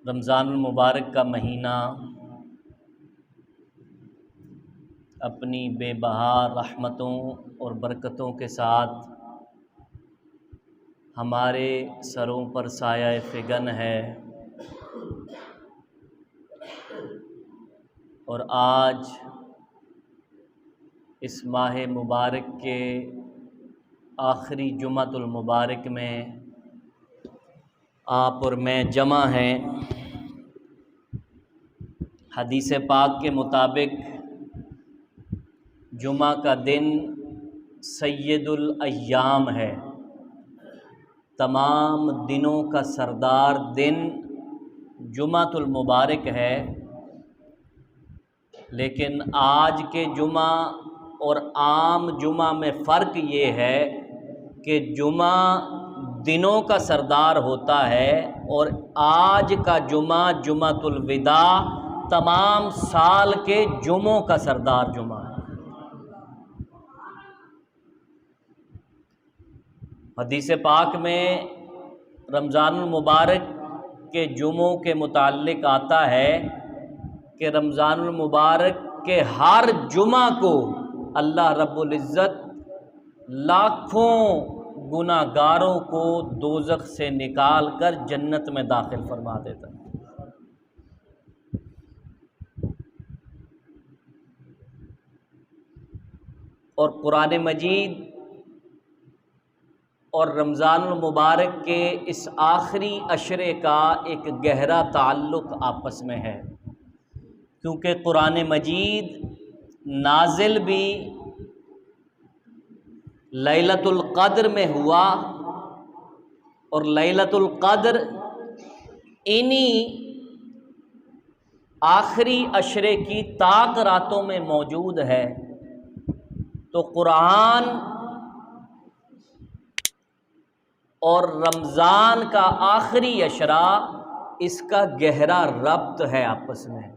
رمضان المبارک کا مہینہ اپنی بے بہا رحمتوں اور برکتوں کے ساتھ ہمارے سروں پر سایہ فگن ہے، اور آج اس ماہ مبارک کے آخری جمعۃ المبارک میں آپ اور میں جمع ہیں۔ حدیث پاک کے مطابق جمعہ کا دن سید الایام ہے، تمام دنوں کا سردار دن جمعۃ المبارک ہے، لیکن آج کے جمعہ اور عام جمعہ میں فرق یہ ہے کہ جمعہ دنوں کا سردار ہوتا ہے اور آج کا جمعہ جمعۃ الوداع تمام سال کے جمعوں کا سردار جمعہ ہے۔ حدیث پاک میں رمضان المبارک کے جمعوں کے متعلق آتا ہے کہ رمضان المبارک کے ہر جمعہ کو اللہ رب العزت لاکھوں گناہ گاروں کو دوزخ سے نکال کر جنت میں داخل فرما دیتا ہے۔ اور قرآن مجید اور رمضان المبارک کے اس آخری عشرے کا ایک گہرا تعلق آپس میں ہے، کیونکہ قرآن مجید نازل بھی لیلۃ القدر میں ہوا، اور لیلۃ القدر انہی آخری عشرے کی طاق راتوں میں موجود ہے۔ تو قرآن اور رمضان کا آخری عشرہ اس کا گہرا ربط ہے آپس میں۔